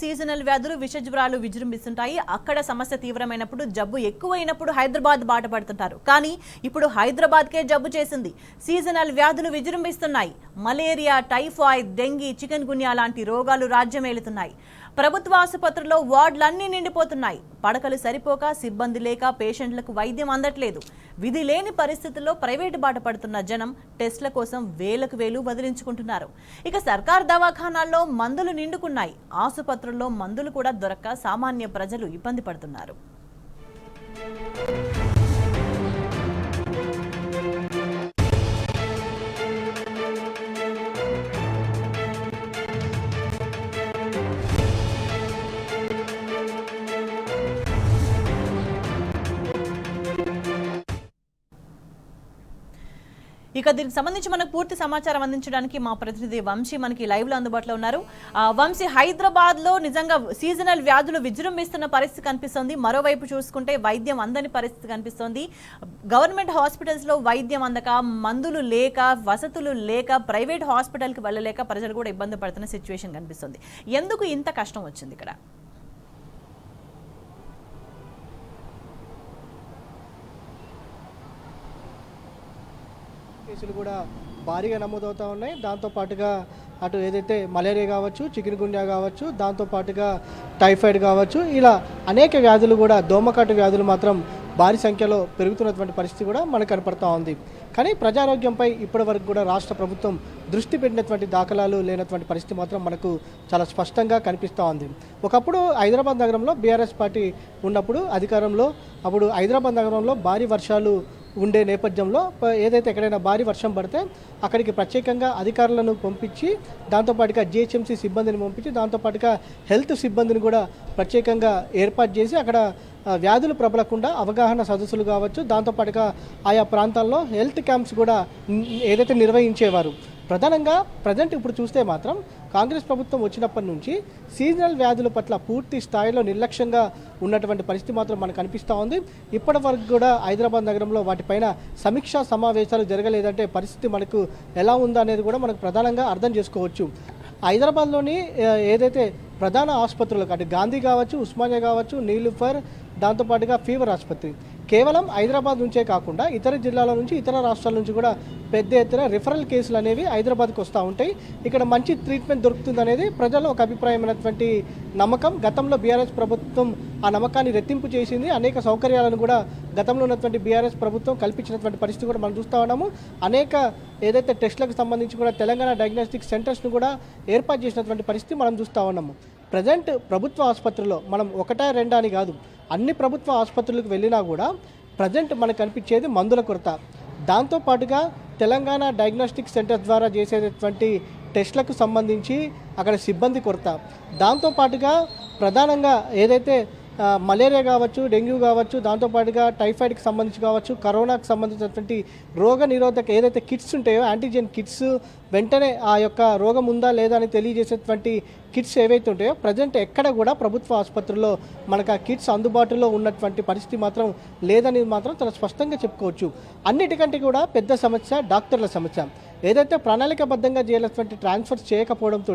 Seasonal వ్యాధులు విషజ్వరాలు విజృంభిస్తుంటాయి. అక్కడ సమస్య తీవ్రమైనప్పుడు జబ్బు ఎక్కువైనప్పుడు హైదరాబాద్ బాట పడుతుంటారు. కానీ ఇప్పుడు హైదరాబాద్కే జబ్బు చేసింది. సీజనల్ వ్యాధులు విజృంభిస్తున్నాయి. మలేరియా, టైఫాయిడ్, డెంగీ, చికెన్ గున్యా లాంటి రోగాలు రాజ్యమేలుతున్నాయి. ప్రభుత్వ ఆసుపత్రుల్లో వార్డులన్నీ నిండిపోతున్నాయి. పడకలు సరిపోక, సిబ్బంది లేక పేషెంట్లకు వైద్యం అందట్లేదు. విధి లేని పరిస్థితుల్లో ప్రైవేటు బాట పడుతున్న జనం టెస్టుల కోసం వేలకు వేలు వదిలించుకుంటున్నారు. ఇక సర్కార్ దవాఖానాల్లో మందులు నిండుకున్నాయి. ఆసుపత్రుల్లో మందులు కూడా దొరక్క సామాన్య ప్రజలు ఇబ్బంది పడుతున్నారు. ఇక దీనికి సంబంధించి మనకు పూర్తి సమాచారం అందించడానికి మా ప్రతినిధి వంశీ మనకి లైవ్ లో అందుబాటులో ఉన్నారు. వంశీ, హైదరాబాద్ లో నిజంగా సీజనల్ వ్యాధులు విజృంభిస్తున్న పరిస్థితి కనిపిస్తోంది. మరోవైపు చూసుకుంటే వైద్యం అందని పరిస్థితి కనిపిస్తోంది. గవర్నమెంట్ హాస్పిటల్స్ లో వైద్యం అందక, మందులు లేక, వసతులు లేక, ప్రైవేట్ హాస్పిటల్కి వెళ్ళలేక ప్రజలు కూడా ఇబ్బంది పడుతున్న సిచ్యువేషన్ కనిపిస్తుంది. ఎందుకు ఇంత కష్టం వచ్చింది ఇక్కడ? కేసులు కూడా భారీగా నమోదవుతూ ఉన్నాయి. దాంతోపాటుగా అటు ఏదైతే మలేరియా కావచ్చు, చికెన్ గున్యా కావచ్చు, దాంతోపాటుగా టైఫాయిడ్ కావచ్చు, ఇలా అనేక వ్యాధులు కూడా, దోమకాటు వ్యాధులు మాత్రం భారీ సంఖ్యలో పెరుగుతున్నటువంటి పరిస్థితి కూడా మనకు కనపడుతూ ఉంది. కానీ ప్రజారోగ్యంపై ఇప్పటివరకు కూడా రాష్ట్ర ప్రభుత్వం దృష్టి పెట్టినటువంటి దాఖలాలు లేనటువంటి పరిస్థితి మాత్రం మనకు చాలా స్పష్టంగా కనిపిస్తూ ఉంది. ఒకప్పుడు హైదరాబాద్ నగరంలో బీఆర్ఎస్ పార్టీ ఉన్నప్పుడు అధికారంలో, అప్పుడు హైదరాబాద్ నగరంలో భారీ వర్షాలు ఉండే నేపథ్యంలో ఏదైతే ఎక్కడైనా భారీ వర్షం పడితే అక్కడికి ప్రత్యేకంగా అధికారులను పంపించి, దాంతోపాటుగా జిహెచ్ఎంసీ సిబ్బందిని పంపించి, దాంతోపాటుగా హెల్త్ సిబ్బందిని కూడా ప్రత్యేకంగా ఏర్పాటు చేసి అక్కడ వ్యాధులు ప్రబలకుండా అవగాహన సదస్సులు కావచ్చు, దాంతోపాటుగా ఆయా ప్రాంతాల్లో హెల్త్ క్యాంప్స్ కూడా ఏదైతే నిర్వహించేవారు. ప్రధానంగా ప్రజెంట్ ఇప్పుడు చూస్తే మాత్రం కాంగ్రెస్ ప్రభుత్వం వచ్చినప్పటి నుంచి సీజనల్ వ్యాధుల పట్ల పూర్తి స్థాయిలో నిర్లక్ష్యంగా ఉన్నటువంటి పరిస్థితి మాత్రం మనకు కనిపిస్తూ ఉంది. ఇప్పటి వరకు కూడా హైదరాబాద్ నగరంలో వాటిపైన సమీక్షా సమావేశాలు జరగలేదంటే పరిస్థితి మనకు ఎలా ఉందా అనేది కూడా మనకు ప్రధానంగా అర్థం చేసుకోవచ్చు. హైదరాబాద్లోని ఏదైతే ప్రధాన ఆసుపత్రులకు, అటు గాంధీ కావచ్చు, ఉస్మానియా కావచ్చు, నీలూఫర్, దాంతోపాటుగా ఫీవర్ ఆసుపత్రి, కేవలం హైదరాబాద్ నుంచే కాకుండా ఇతర జిల్లాల నుంచి, ఇతర రాష్ట్రాల నుంచి కూడా పెద్ద ఎత్తున రిఫరల్ కేసులు అనేవి హైదరాబాద్కి వస్తూ ఉంటాయి. ఇక్కడ మంచి ట్రీట్మెంట్ దొరుకుతుంది అనేది ప్రజల్లో ఒక అభిప్రాయమైనటువంటి నమ్మకం. గతంలో బీఆర్ఎస్ ప్రభుత్వం ఆ నమ్మకాన్ని రెట్టింపు చేసింది. అనేక సౌకర్యాలను కూడా గతంలో ఉన్నటువంటి బీఆర్ఎస్ ప్రభుత్వం కల్పించినటువంటి పరిస్థితి కూడా మనం చూస్తూ ఉన్నాము. అనేక ఏదైతే టెస్టులకు సంబంధించి కూడా తెలంగాణ డయాగ్నోస్టిక్ సెంటర్స్ను కూడా ఏర్పాటు చేసినటువంటి పరిస్థితి మనం చూస్తూ ఉన్నాము. ప్రజెంట్ ప్రభుత్వ ఆసుపత్రుల్లో మనం ఒకటా రెండా అని కాదు, అన్ని ప్రభుత్వ ఆసుపత్రులకు వెళ్ళినా కూడా ప్రజెంట్ మనకు కనిపించేది మందుల కొరత. దాంతోపాటుగా తెలంగాణ డయాగ్నోస్టిక్ సెంటర్ ద్వారా చేసేటటువంటి టెస్టులకు సంబంధించి అక్కడ సిబ్బంది కొరత. దాంతోపాటుగా ప్రధానంగా ఏదైతే మలేరియా కావచ్చు, డెంగ్యూ కావచ్చు, దాంతోపాటుగా టైఫాయిడ్కి సంబంధించి కావచ్చు, కరోనాకు సంబంధించినటువంటి రోగ నిరోధక ఏదైతే కిట్స్ ఉంటాయో, యాంటీజెన్ కిట్స్, వెంటనే ఆ యొక్క రోగం ఉందా లేదా అని తెలియజేసేటువంటి కిట్స్ ఏవైతే ఉంటాయో ప్రజెంట్ ఎక్కడ కూడా ప్రభుత్వ ఆసుపత్రుల్లో మనకు ఆ కిట్స్ అందుబాటులో ఉన్నటువంటి పరిస్థితి మాత్రం లేదని మాత్రం చాలా స్పష్టంగా చెప్పుకోవచ్చు. అన్నిటికంటే కూడా పెద్ద సమస్య డాక్టర్ల సమస్య. ఏదైతే ప్రణాళికాబద్ధంగా చేయాల్సినటువంటి ట్రాన్స్ఫర్స్ చేయకపోవడంతో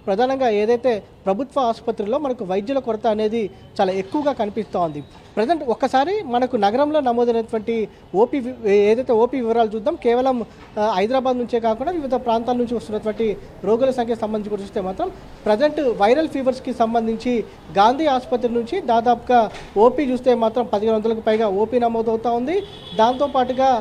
ప్రధానంగా ఏదైతే ప్రభుత్వ ఆసుపత్రుల్లో మనకు వైద్యుల కొరత అనేది చాలా ఎక్కువగా కనిపిస్తూ ఉంది. ప్రజెంట్ ఒక్కసారి మనకు నగరంలో నమోదైనటువంటి ఏదైతే ఓపీ వివరాలు చూద్దాం. కేవలం హైదరాబాద్ నుంచే కాకుండా వివిధ ప్రాంతాల నుంచి వస్తున్నటువంటి రోగుల సంఖ్య సంబంధించి కూడా చూస్తే మాత్రం ప్రజెంట్ వైరల్ ఫీవర్స్కి సంబంధించి గాంధీ ఆసుపత్రి నుంచి దాదాపుగా ఓపీ చూస్తే మాత్రం 1500కు పైగా ఓపీ నమోదవుతూ ఉంది. దాంతోపాటుగా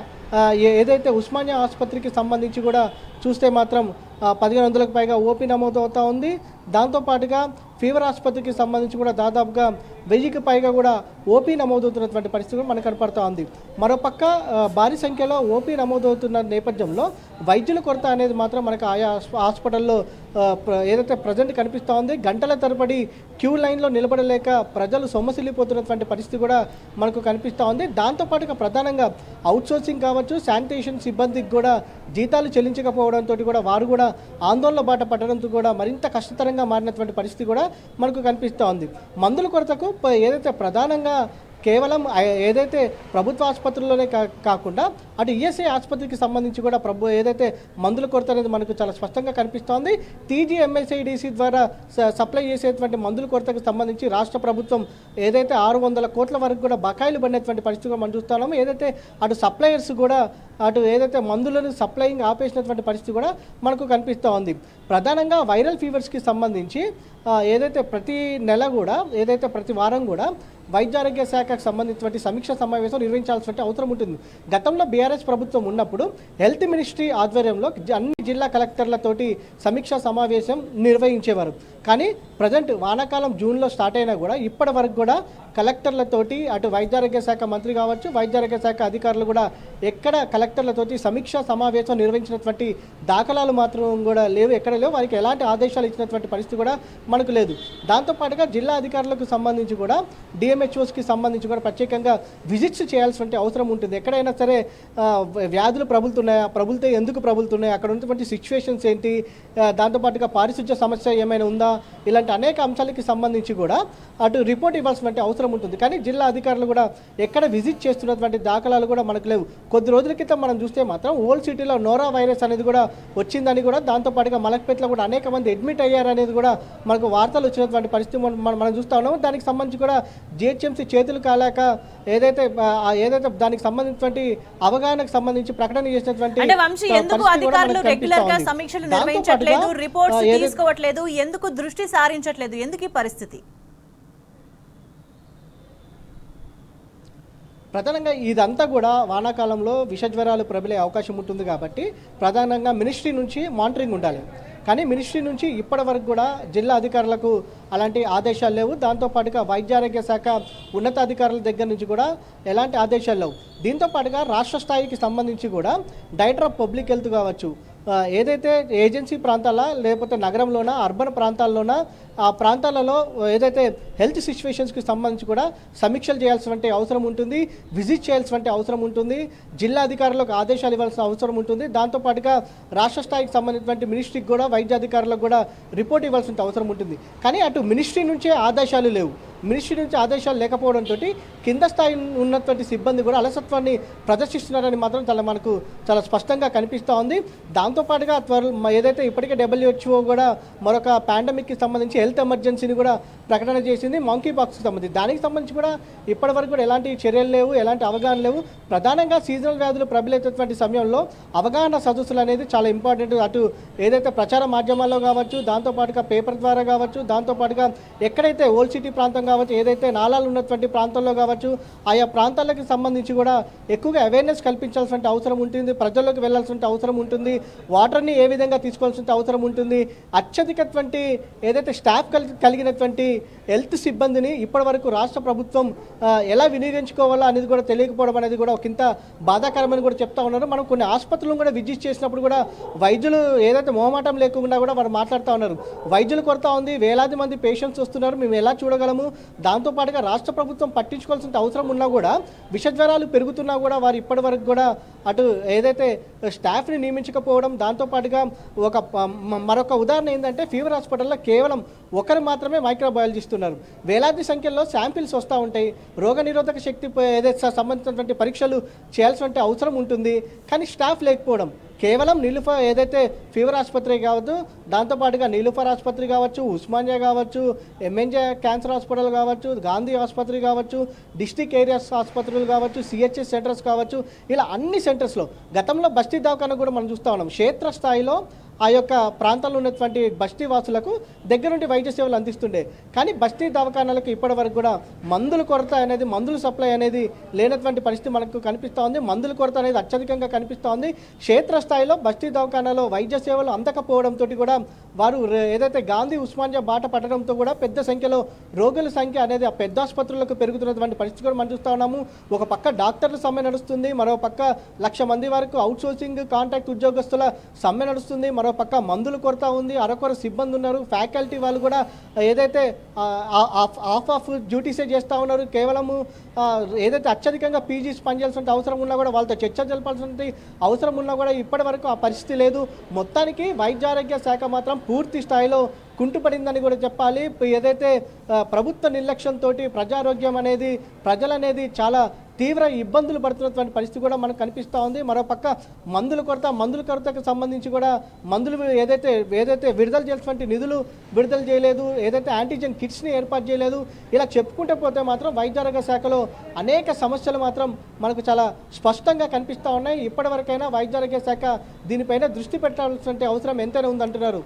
ఏదైతే ఉస్మానియా ఆసుపత్రికి సంబంధించి కూడా చూస్తే మాత్రం 1500కు పైగా ఓపీ నమోదవుతూ ఉంది. దాంతోపాటుగా ఫీవర్ ఆసుపత్రికి సంబంధించి కూడా దాదాపుగా 1000కి పైగా కూడా ఓపీ నమోదవుతున్నటువంటి పరిస్థితి కూడా మనకు కనపడుతూ ఉంది. మరోపక్క భారీ సంఖ్యలో ఓపీ నమోదవుతున్న నేపథ్యంలో వైద్యుల కొరత అనేది మాత్రం మనకు ఆయా హాస్పిటల్లో ఏదైతే ప్రజెంట్ కనిపిస్తూ ఉంది. గంటల తరబడి క్యూ లైన్లో నిలబడలేక ప్రజలు సొమ్మసిల్లిపోతున్నటువంటి పరిస్థితి కూడా మనకు కనిపిస్తూ ఉంది. దాంతోపాటుగా ప్రధానంగా అవుట్సోర్సింగ్ కావచ్చు, శానిటేషన్ సిబ్బందికి కూడా జీతాలు చెల్లించకపోవడంతో కూడా వారు కూడా ఆందోళన బాట పట్టడంతో కూడా మరింత కష్టతరంగా మారినటువంటి పరిస్థితి కూడా మనకు కనిపిస్తూ ఉంది. మందుల కొరతకు ఏదైతే ప్రధానంగా కేవలం ఏదైతే ప్రభుత్వ ఆసుపత్రుల్లోనే కాకుండా అటు ఈఎస్ఐ ఆసుపత్రికి సంబంధించి కూడా ఏదైతే మందుల కొరత అనేది మనకు చాలా స్పష్టంగా కనిపిస్తోంది. TGMSIDC ద్వారా సప్లై చేసేటువంటి మందుల కొరతకు సంబంధించి రాష్ట్ర ప్రభుత్వం ఏదైతే 600 కోట్ల వరకు కూడా బకాయిలు పడినటువంటి పరిస్థితిగా మనం చూస్తున్నాము. ఏదైతే అటు సప్లయర్స్ కూడా అటు ఏదైతే మందులను సప్లయింగ్ ఆపేసినటువంటి పరిస్థితి కూడా మనకు కనిపిస్తూ ఉంది. ప్రధానంగా వైరల్ ఫీవర్స్కి సంబంధించి ఏదైతే ప్రతి నెల కూడా ఏదైతే ప్రతి వారం కూడా వైద్య ఆరోగ్య శాఖకు సంబంధించినటువంటి సమీక్ష సమావేశం నిర్వహించాల్సిన అవసరం ఉంటుంది. గతంలో బీఆర్ఎస్ ప్రభుత్వం ఉన్నప్పుడు హెల్త్ మినిస్ట్రీ ఆధ్వర్యంలో అన్ని జిల్లా కలెక్టర్లతోటి సమీక్ష సమావేశం నిర్వహించేవారు. కానీ ప్రజెంట్ వానాకాలం జూన్లో స్టార్ట్ అయినా కూడా ఇప్పటి వరకు కూడా కలెక్టర్లతోటి అటు వైద్యారోగ్య శాఖ మంత్రి కావచ్చు, వైద్యారోగ్య శాఖ అధికారులు కూడా ఎక్కడ కలెక్టర్లతోటి సమీక్షా సమావేశం నిర్వహించినటువంటి దాఖలాలు మాత్రం కూడా లేవు, ఎక్కడ లేవు. వారికి ఎలాంటి ఆదేశాలు ఇచ్చినటువంటి పరిస్థితి కూడా మనకు లేదు. దాంతోపాటుగా జిల్లా అధికారులకు సంబంధించి కూడా DMHOస్కి సంబంధించి కూడా ప్రత్యేకంగా విజిట్స్ చేయాల్సిన అవసరం ఉంటుంది. ఎక్కడైనా సరే వ్యాధులు ప్రబలుతున్నాయా, ప్రబలితే ఎందుకు ప్రబలుతున్నాయి, అక్కడ ఉన్నటువంటి సిచ్యువేషన్స్ ఏంటి, దాంతోపాటుగా పారిశుధ్య సమస్య ఏమైనా ఉందా, ఇలాంటి అనేక అంశాలకి సంబంధించి కూడా అటు రిపోర్ట్ ఇవ్వాల్సిన అవసరం ఉంటుంది. కానీ జిల్లా అధికారులు కూడా ఎక్కడ విజిట్ చేస్తున్నటువంటి దాఖలాలు కూడా మనకు లేవు. కొద్ది రోజుల క్రితం మనం చూస్తే మాత్రం ఓల్డ్ సిటీలో నోరా వైరస్ అనేది కూడా వచ్చిందని కూడా, దాంతోపాటుగా మలక్పేటలో కూడా అనేక మంది అడ్మిట్ అయ్యారనేది కూడా మనకు వార్తలు వచ్చినటువంటి పరిస్థితి మనం చూస్తూ ఉన్నాము. దానికి సంబంధించి కూడా GHMC చేతులు కాలేక ఏదైతే దానికి సంబంధించినటువంటి అవగాహనకు సంబంధించి ప్రకటన చేసినటువంటి సమీక్షలు నిర్వహించట్లేదు, రిపోర్ట్స్ తీసుకోవట్లేదు, ఎందుకు దృష్టి సారించట్లేదు, ఎందుకు ఈ పరిస్థితి? ప్రధానంగా ఇదంతా కూడా వానాకాలంలో విషజ్వరాలు ప్రబలే అవకాశం ఉంటుంది కాబట్టి ప్రధానంగా మినిస్ట్రీ నుంచి మానిటరింగ్ ఉండాలి. కానీ మినిస్ట్రీ నుంచి ఇప్పటి వరకు కూడా జిల్లా అధికారులకు అలాంటి ఆదేశాలు లేవు. దాంతోపాటుగా వైద్యారోగ్య శాఖ ఉన్నతాధికారుల దగ్గర నుంచి కూడా ఎలాంటి ఆదేశాలు లేవు. దీంతోపాటుగా రాష్ట్ర స్థాయికి సంబంధించి కూడా డైరెక్టర్ ఆఫ్ పబ్లిక్ హెల్త్ కావచ్చు, ఏదైతే ఏజెన్సీ ప్రాంతాల లేకపోతే నగరంలోన అర్బన్ ప్రాంతాల్లోన ఆ ప్రాంతాలలో ఏదైతే హెల్త్ సిచ్యువేషన్స్కి సంబంధించి కూడా సమీక్షలు చేయాల్సిన అవసరం ఉంటుంది, విజిట్ చేయాల్సిన అవసరం ఉంటుంది, జిల్లా అధికారులకు ఆదేశాలు ఇవ్వాల్సిన అవసరం ఉంటుంది. దాంతోపాటుగా రాష్ట్ర స్థాయికి సంబంధించినటువంటి మినిస్ట్రీకి కూడా వైద్య అధికారులకు కూడా రిపోర్ట్ ఇవ్వాల్సిన అవసరం ఉంటుంది. కానీ అటు మినిస్ట్రీ నుంచే ఆదేశాలు లేవు. మినిస్ట్రీ నుంచి ఆదేశాలు లేకపోవడంతో కింద స్థాయి ఉన్నటువంటి సిబ్బంది కూడా అలసత్వాన్ని ప్రదర్శిస్తున్నారని మాత్రం మనకు చాలా స్పష్టంగా కనిపిస్తూ ఉంది. దాంతోపాటుగా ఏదైతే ఇప్పటికే WHO కూడా మరొక పాండమిక్కి సంబంధించి హెల్త్ ఎమర్జెన్సీని కూడా ప్రకటన చేసింది, మంకీ పాక్స్కి సంబంధించి. దానికి సంబంధించి కూడా ఇప్పటి వరకు కూడా ఎలాంటి చర్యలు లేవు, ఎలాంటి అవగాహన లేవు. ప్రధానంగా సీజనల్ వ్యాధులు ప్రబలేటటువంటి సమయంలో అవగాహన సదస్సులు అనేది చాలా ఇంపార్టెంట్. అటు ఏదైతే ప్రచార మాధ్యమాల్లో కావచ్చు, దాంతోపాటుగా పేపర్ ద్వారా కావచ్చు, దాంతోపాటుగా ఎక్కడైతే ఓల్డ్ సిటీ ప్రాంతం కావచ్చు, ఏదైతే నాలాలు ఉన్నటువంటి ప్రాంతాల్లో కావచ్చు, ఆయా ప్రాంతాలకు సంబంధించి కూడా ఎక్కువగా అవేర్నెస్ కల్పించాల్సిన అవసరం ఉంటుంది, ప్రజల్లోకి వెళ్లాల్సిన అవసరం ఉంటుంది, వాటర్ని ఏ విధంగా తీసుకోవాల్సిన అవసరం ఉంటుంది. అత్యధికటువంటి ఏదైతే స్టాఫ్ కలిగినటువంటి హెల్త్ సిబ్బందిని ఇప్పటి వరకు రాష్ట్ర ప్రభుత్వం ఎలా వినియోగించుకోవాలో అనేది కూడా తెలియకపోవడం అనేది కూడా ఒక ఇంత బాధాకరమని కూడా చెప్తా ఉన్నారు. మనం కొన్ని ఆసుపత్రులను కూడా విజిట్ చేసినప్పుడు కూడా వైద్యులు ఏదైతే మొహమాటం లేకుండా కూడా వారు మాట్లాడుతూ ఉన్నారు. వైద్యులు కొరత ఉంది, వేలాది మంది పేషెంట్స్ వస్తున్నారు, మేము ఎలా చూడగలము. దాంతోపాటుగా రాష్ట్ర ప్రభుత్వం పట్టించుకోవాల్సిన అవసరం ఉన్నా కూడా విషజ్వరాలు పెరుగుతున్నా కూడా వారు ఇప్పటి వరకు కూడా అటు ఏదైతే స్టాఫ్ని నియమించకపోవడం. దాంతోపాటుగా మరొక ఉదాహరణ ఏంటంటే ఫీవర్ హాస్పిటల్లో కేవలం ఒకరు మాత్రమే మైక్రోబయాలజిస్ట్ ఉన్నారు. వేలాది సంఖ్యలో శాంపిల్స్ వస్తూ ఉంటాయి. రోగనిరోధక శక్తి ఏదైతే సంబంధించినటువంటి పరీక్షలు చేయాల్సిన అవసరం ఉంటుంది. కానీ స్టాఫ్ లేకపోవడం, కేవలం నీలుఫర్ ఏదైతే ఫీవర్ ఆసుపత్రి కావచ్చు, దాంతోపాటుగా నీలుఫర్ ఆసుపత్రి కావచ్చు, ఉస్మానియా కావచ్చు, MNJ క్యాన్సర్ హాస్పిటల్ కావచ్చు, గాంధీ ఆసుపత్రి కావచ్చు, డిస్ట్రిక్ట్ ఏరియాస్ ఆసుపత్రులు కావచ్చు, CHS సెంటర్స్ కావచ్చు, ఇలా అన్ని సెంటర్స్లో గతంలో బస్తీ దవాఖానా కూడా మనం చూస్తూ ఉన్నాం. క్షేత్రస్థాయిలో ఆ యొక్క ప్రాంతాల్లో ఉన్నటువంటి బస్తీ వాసులకు దగ్గరుండి వైద్య సేవలు అందిస్తుండే. కానీ బస్తీ దవాఖానాలకు ఇప్పటి వరకు కూడా మందుల కొరత అనేది, మందుల సప్లై అనేది లేనటువంటి పరిస్థితి మనకు కనిపిస్తూ ఉంది. మందుల కొరత అనేది అత్యధికంగా కనిపిస్తూ ఉంది. క్షేత్రస్థాయిలో బస్తీ దవాఖానాలో వైద్య సేవలు అందకపోవడంతో కూడా వారు ఏదైతే గాంధీ ఉస్మానియా బాట పట్టడంతో కూడా పెద్ద సంఖ్యలో రోగుల సంఖ్య అనేది ఆ పెద్ద ఆసుపత్రులకు పెరుగుతున్నటువంటి పరిస్థితి కూడా మనం చూస్తూ ఉన్నాము. ఒక పక్క డాక్టర్ల సమ్మె నడుస్తుంది, మరో పక్క 1,00,000 మంది వరకు అవుట్సోర్సింగ్ కాంట్రాక్ట్ ఉద్యోగస్తుల సమ్మె నడుస్తుంది, మరో పక్క మందుల కొరత ఉంది, అరకొర సిబ్బంది ఉన్నారు, ఫ్యాకల్టీ వాళ్ళు కూడా ఏదైతే ఆఫ్ డ్యూటీసే చేస్తూ ఉన్నారు. కేవలము ఏదైతే అత్యధికంగా PGs పనిచేయాల్సిన అవసరం ఉన్నా కూడా వాళ్ళతో చర్చ జరపాల్సిన అవసరం ఉన్నా కూడా ఇప్పటి వరకు ఆ పరిస్థితి లేదు. మొత్తానికి వైద్యారోగ్య శాఖ మాత్రం పూర్తి స్థాయిలో కుంటుపడిందని కూడా చెప్పాలి. ఏదైతే ప్రభుత్వ నిర్లక్ష్యంతో ప్రజారోగ్యం అనేది ప్రజలనేది చాలా తీవ్ర ఇబ్బందులు పడుతున్నటువంటి పరిస్థితి కూడా మనకు కనిపిస్తూ ఉంది. మరోపక్క మందుల కొరతకు సంబంధించి కూడా మందులు ఏదైతే విడుదల చేసినటువంటి నిధులు విడుదల చేయలేదు, ఏదైతే యాంటీజెన్ కిట్స్ని ఏర్పాటు చేయలేదు, ఇలా చెప్పుకుంటూ పోతే మాత్రం వైద్యారోగ్య శాఖలో అనేక సమస్యలు మాత్రం మనకు చాలా స్పష్టంగా కనిపిస్తూ ఉన్నాయి. ఇప్పటివరకైనా వైద్యారోగ్య శాఖ దీనిపైన దృష్టి పెట్టాల్సిన అవసరం ఎంతైనా ఉందంటున్నారు.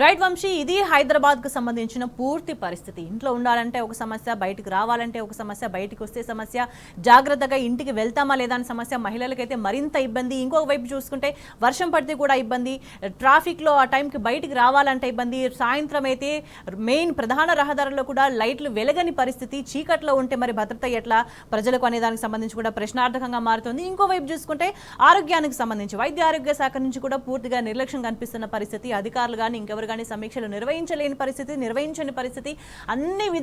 రైట్ వంశీ, ఇది హైదరాబాద్కు సంబంధించిన పూర్తి పరిస్థితి. ఇంట్లో ఉండాలంటే ఒక సమస్య, బయటకు రావాలంటే ఒక సమస్య, బయటకు వస్తే సమస్య, జాగ్రత్తగా ఇంటికి వెళ్తామా లేదా అని సమస్య, మహిళలకైతే మరింత ఇబ్బంది. ఇంకొక వైపు చూసుకుంటే వర్షం పడితే కూడా ఇబ్బంది, ట్రాఫిక్లో ఆ టైంకి బయటికి రావాలంటే ఇబ్బంది, సాయంత్రం అయితే మెయిన్ ప్రధాన రహదారుల్లో కూడా లైట్లు వెలగని పరిస్థితి, చీకట్లో ఉంటే మరి భద్రత ఎట్లా ప్రజలకు అనే దానికి సంబంధించి కూడా ప్రశ్నార్థకంగా మారుతుంది. ఇంకోవైపు చూసుకుంటే ఆరోగ్యానికి సంబంధించి వైద్య ఆరోగ్య శాఖ నుంచి కూడా పూర్తిగా నిర్లక్ష్యం కనిపిస్తున్న పరిస్థితి, అధికారులు కానీ ఇంకెవరు కానీ సమీక్షలు నిర్వహించలేని పరిస్థితి, నిర్వహించని పరిస్థితి, అన్ని